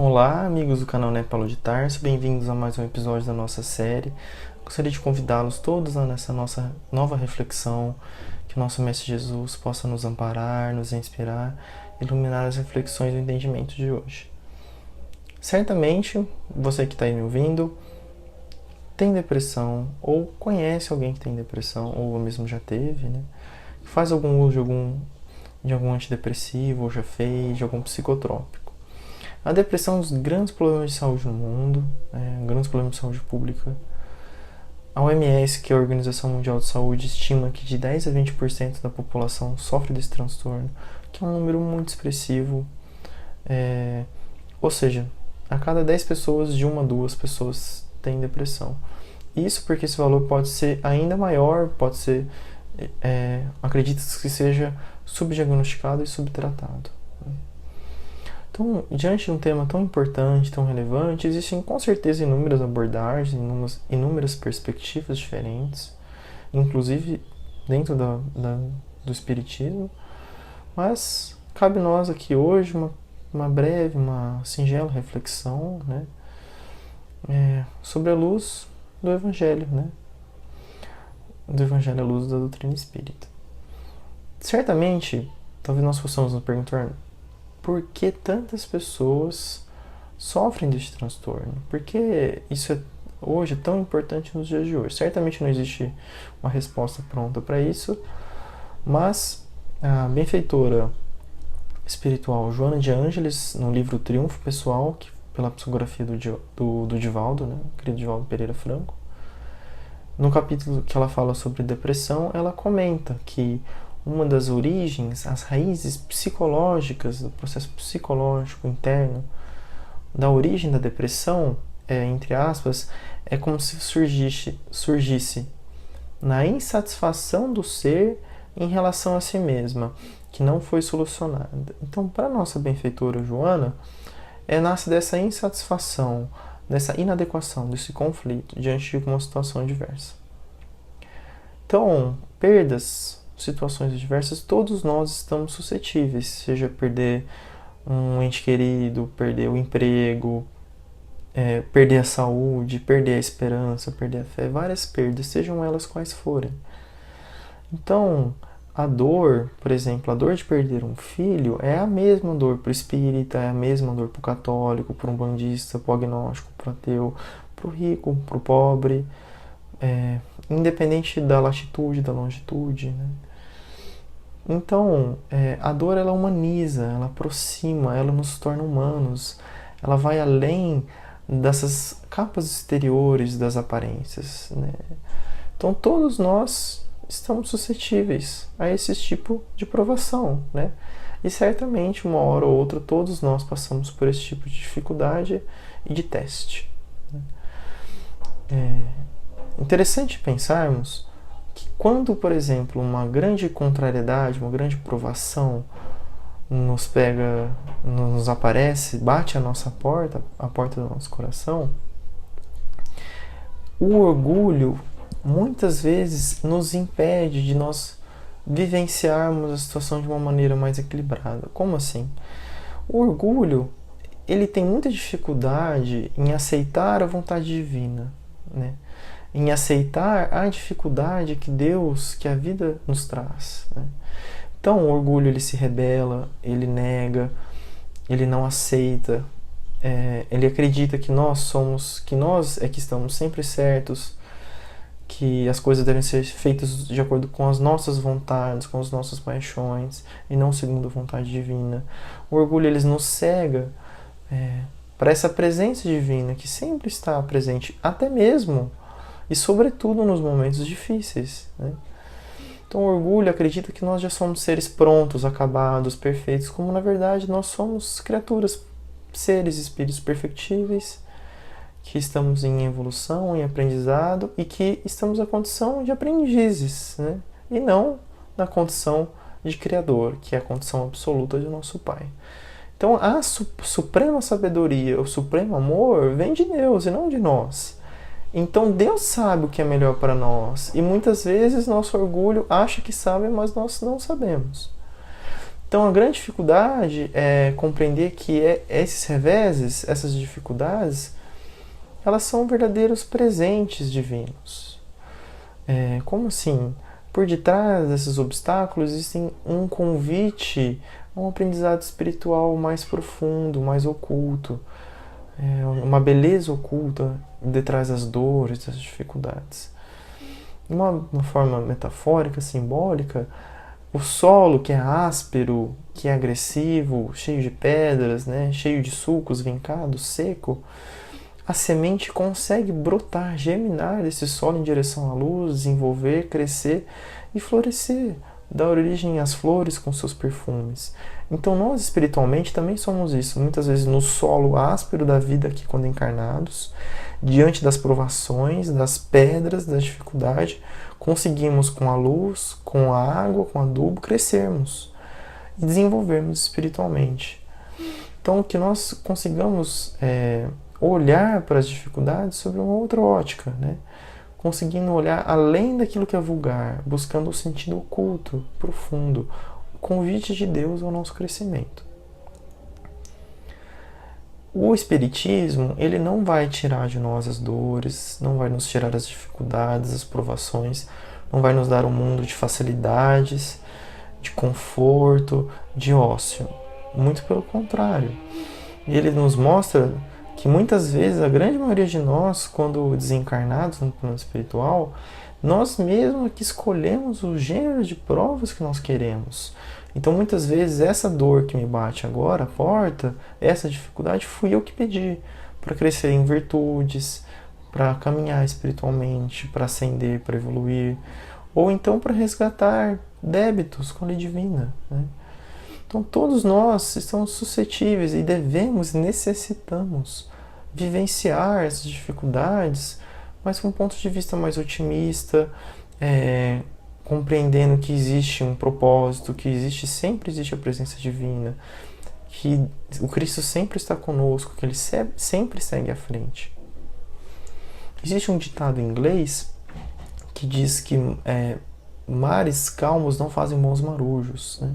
Olá, amigos do canal Paulo de Tarso, bem-vindos a mais um episódio da nossa série. Gostaria de convidá-los todos nessa nossa nova reflexão, que o nosso Mestre Jesus possa nos amparar, nos inspirar, iluminar as reflexões e o entendimento de hoje. Certamente, você que está aí me ouvindo, tem depressão, ou conhece alguém que tem depressão, ou mesmo já teve, né? Faz algum uso de algum antidepressivo, ou já fez, de algum psicotrópico. A depressão é um dos grandes problemas de saúde no mundo, um grande problema de saúde pública. A OMS, que é a Organização Mundial de Saúde, estima que de 10 a 20% da população sofre desse transtorno, que é um número muito expressivo. Ou seja, a cada 10 pessoas, de 1 a 2 pessoas têm depressão. Isso porque esse valor pode ser ainda maior, pode ser, acredita-se que seja subdiagnosticado e subtratado. Então, diante de um tema tão importante, tão relevante, existem com certeza inúmeras abordagens, inúmeras perspectivas diferentes, inclusive dentro do Espiritismo, mas cabe a nós aqui hoje uma breve, uma singela reflexão, né, sobre a luz do Evangelho, né, do Evangelho à luz da doutrina espírita. Certamente, talvez nós possamos nos perguntar: por que tantas pessoas sofrem desse transtorno? Por que isso é hoje tão importante nos dias de hoje? Certamente não existe uma resposta pronta para isso, mas a benfeitora espiritual Joana de Ângeles, no livro Triunfo Pessoal, pela psicografia do Divaldo, né, querido Divaldo Pereira Franco, no capítulo que ela fala sobre depressão, ela comenta que uma das origens, as raízes psicológicas, do processo psicológico interno, da origem da depressão, entre aspas, é como se surgisse na insatisfação do ser em relação a si mesma, que não foi solucionada. Então, para a nossa benfeitora Joana, nasce dessa insatisfação, dessa inadequação, desse conflito diante de uma situação adversa. Então, perdas, situações diversas, todos nós estamos suscetíveis, seja perder um ente querido, perder o emprego, perder a saúde, perder a esperança, perder a fé, várias perdas, sejam elas quais forem. Então, a dor, por exemplo, a dor de perder um filho é a mesma dor para o espírita, é a mesma dor para o católico, para um bandista, para o agnóstico, para o ateu, para o rico, para o pobre, independente da latitude, da longitude, né? Então, a dor, ela humaniza, ela aproxima, ela nos torna humanos, ela vai além dessas capas exteriores das aparências, né? Então, todos nós estamos suscetíveis a esse tipo de provação, né? E certamente, uma hora ou outra, todos nós passamos por esse tipo de dificuldade e de teste, né? Interessante pensarmos que quando, por exemplo, uma grande contrariedade, uma grande provação nos pega, nos aparece, bate a nossa porta, a porta do nosso coração, o orgulho muitas vezes nos impede de nós vivenciarmos a situação de uma maneira mais equilibrada. Como assim? O orgulho, ele tem muita dificuldade em aceitar a vontade divina, né? Em aceitar a dificuldade que Deus, que a vida nos traz, né? Então, o orgulho, ele se rebela, ele nega, ele não aceita, ele acredita que nós é que estamos sempre certos, que as coisas devem ser feitas de acordo com as nossas vontades, com as nossas paixões, e não segundo a vontade divina. O orgulho, ele nos cega para essa presença divina que sempre está presente, até mesmo e sobretudo nos momentos difíceis, né? Então o orgulho acredita que nós já somos seres prontos, acabados, perfeitos, como na verdade nós somos criaturas, seres, espíritos perfectíveis, que estamos em evolução, em aprendizado e que estamos na condição de aprendizes, né? E não na condição de criador, que é a condição absoluta de nosso Pai. Então a suprema sabedoria, o supremo amor vem de Deus e não de nós. Então Deus sabe o que é melhor para nós, e muitas vezes nosso orgulho acha que sabe, mas nós não sabemos. Então, a grande dificuldade é compreender que esses reveses, essas dificuldades, elas são verdadeiros presentes divinos. Como assim? Por detrás desses obstáculos existem um convite a um aprendizado espiritual mais profundo, mais oculto, uma beleza oculta detrás das dores, das dificuldades. De uma forma metafórica, simbólica, o solo que é áspero, que é agressivo, cheio de pedras, né, cheio de sulcos, vincado, seco, a semente consegue brotar, germinar desse solo em direção à luz, desenvolver, crescer e florescer, dar origem às flores com seus perfumes. Então nós espiritualmente também somos isso, muitas vezes no solo áspero da vida aqui quando encarnados, diante das provações, das pedras, da dificuldade, conseguimos com a luz, com a água, com o adubo, crescermos e desenvolvermos espiritualmente. Então que nós consigamos olhar para as dificuldades sobre uma outra ótica, né? Conseguindo olhar além daquilo que é vulgar, buscando o sentido oculto, profundo, o convite de Deus ao nosso crescimento. O Espiritismo, ele não vai tirar de nós as dores, não vai nos tirar as dificuldades, as provações, não vai nos dar um mundo de facilidades, de conforto, de ócio. Muito pelo contrário. Ele nos mostra que muitas vezes a grande maioria de nós, quando desencarnados no plano espiritual, nós mesmos que escolhemos o gênero de provas que nós queremos. Então muitas vezes essa dor que me bate agora, a porta, essa dificuldade, fui eu que pedi para crescer em virtudes, para caminhar espiritualmente, para ascender, para evoluir, ou então para resgatar débitos com a lei divina, né? Então todos nós estamos suscetíveis e devemos, necessitamos vivenciar essas dificuldades, mas com um ponto de vista mais otimista, compreendendo que existe um propósito, que sempre existe a presença divina, que o Cristo sempre está conosco, que Ele sempre segue à frente. Existe um ditado em inglês que diz que mares calmos não fazem bons marujos, né?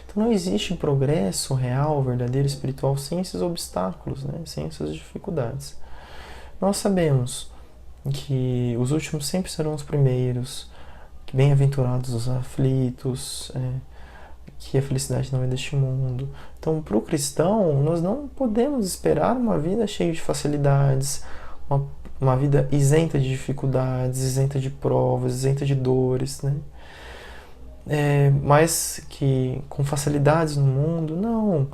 Então não existe progresso real, verdadeiro, espiritual sem esses obstáculos, né? Sem essas dificuldades. Nós sabemos que os últimos sempre serão os primeiros, que bem-aventurados os aflitos, que a felicidade não é deste mundo. Então, para o cristão, nós não podemos esperar uma vida cheia de facilidades, uma vida isenta de dificuldades, isenta de provas, isenta de dores, né? Mas que com facilidades no mundo, não.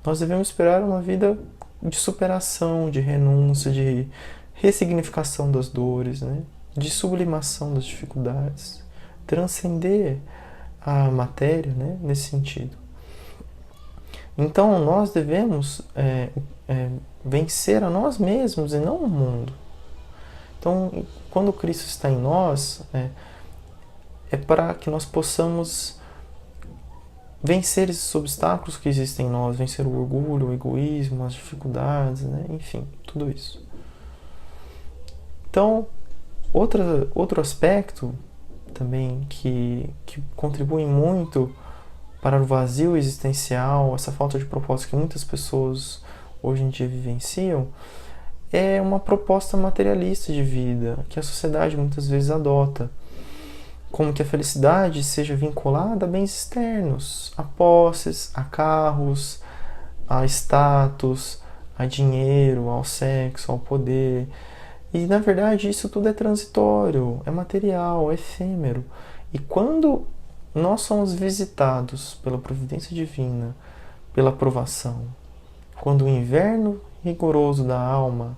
Nós devemos esperar uma vida de superação, de renúncia, de ressignificação das dores, né? De sublimação das dificuldades, transcender a matéria, né? Nesse sentido. Então nós devemos vencer a nós mesmos e não o mundo. Então, quando Cristo está em nós, é para que nós possamos vencer esses obstáculos que existem em nós, vencer o orgulho, o egoísmo, as dificuldades, né? Enfim, tudo isso. Então, outro aspecto também que contribui muito para o vazio existencial, essa falta de propósito que muitas pessoas hoje em dia vivenciam, é uma proposta materialista de vida que a sociedade muitas vezes adota, como que a felicidade seja vinculada a bens externos, a posses, a carros, a status, a dinheiro, ao sexo, ao poder. E na verdade isso tudo é transitório, é material, é efêmero. E quando nós somos visitados pela providência divina, pela provação, quando o inverno rigoroso da alma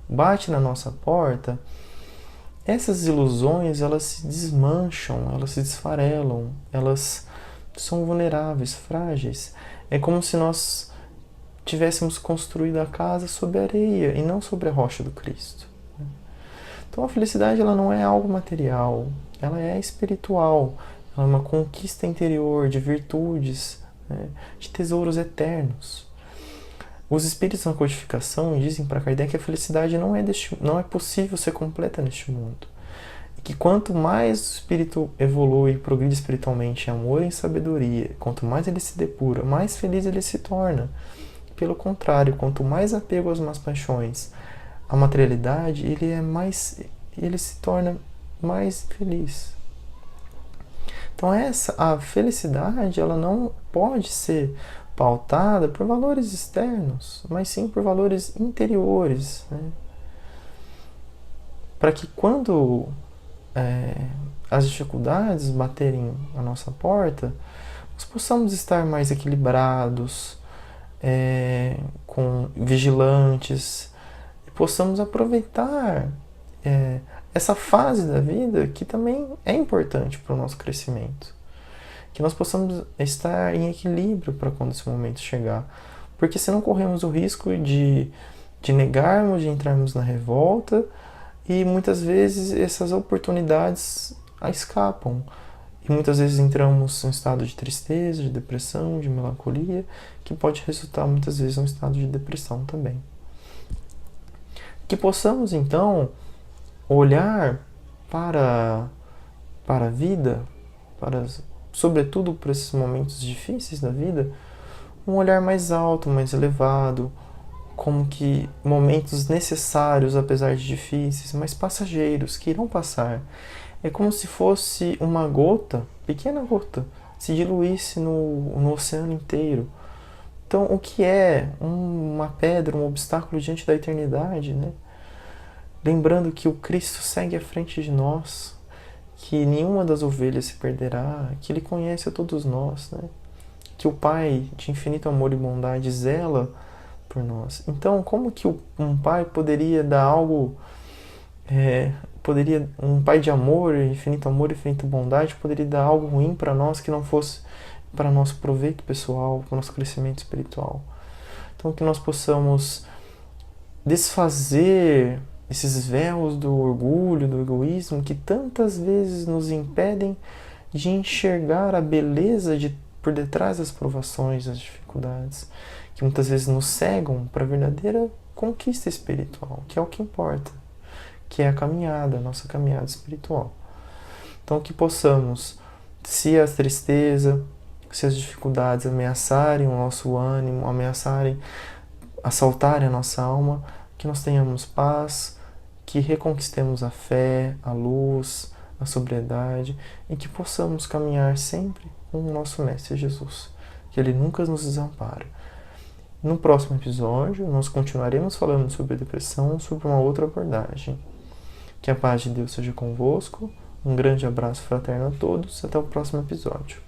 bate na nossa porta, essas ilusões, elas se desmancham, elas se desfarelam, elas são vulneráveis, frágeis. É como se nós tivéssemos construído a casa sobre a areia e não sobre a rocha do Cristo. Então a felicidade, ela não é algo material, ela é espiritual, ela é uma conquista interior de virtudes, né, de tesouros eternos. Os espíritos na codificação dizem para Kardec que a felicidade não é possível ser completa neste mundo. Que quanto mais o espírito evolui e progride espiritualmente em amor e em sabedoria, quanto mais ele se depura, mais feliz ele se torna. Pelo contrário, quanto mais apego às más paixões, à materialidade, ele se torna mais feliz. Então a felicidade, ela não pode ser pautada por valores externos, mas sim por valores interiores, né? Para que quando as dificuldades baterem a nossa porta, nós possamos estar mais equilibrados, vigilantes, e possamos aproveitar essa fase da vida que também é importante para o nosso crescimento. Que nós possamos estar em equilíbrio para quando esse momento chegar. Porque senão corremos o risco de negarmos, de entrarmos na revolta, e muitas vezes essas oportunidades escapam. E muitas vezes entramos em um estado de tristeza, de depressão, de melancolia, que pode resultar muitas vezes em um estado de depressão também. Que possamos então olhar para a vida, sobretudo para esses momentos difíceis da vida, um olhar mais alto, mais elevado, como que momentos necessários, apesar de difíceis, mas passageiros, que irão passar. É como se fosse uma gota, pequena gota, se diluísse no oceano inteiro. Então, o que é uma pedra, um obstáculo diante da eternidade, né? Lembrando que o Cristo segue à frente de nós, que nenhuma das ovelhas se perderá, que Ele conhece a todos nós, né? Que o Pai de infinito amor e bondade zela por nós. Então, como que um Pai poderia dar algo... um Pai de amor, infinita bondade, poderia dar algo ruim para nós que não fosse para nosso proveito pessoal, para o nosso crescimento espiritual. Então, que nós possamos desfazer esses véus do orgulho, do egoísmo, que tantas vezes nos impedem de enxergar a beleza por detrás das provações, das dificuldades, que muitas vezes nos cegam para a verdadeira conquista espiritual, que é o que importa, que é a caminhada, a nossa caminhada espiritual. Então, que possamos, se a tristeza, se as dificuldades ameaçarem o nosso ânimo, assaltarem a nossa alma, que nós tenhamos paz, que reconquistemos a fé, a luz, a sobriedade, e que possamos caminhar sempre com o nosso Mestre Jesus, que Ele nunca nos desampara. No próximo episódio, nós continuaremos falando sobre a depressão, sobre uma outra abordagem. Que a paz de Deus seja convosco. Um grande abraço fraterno a todos. Até o próximo episódio.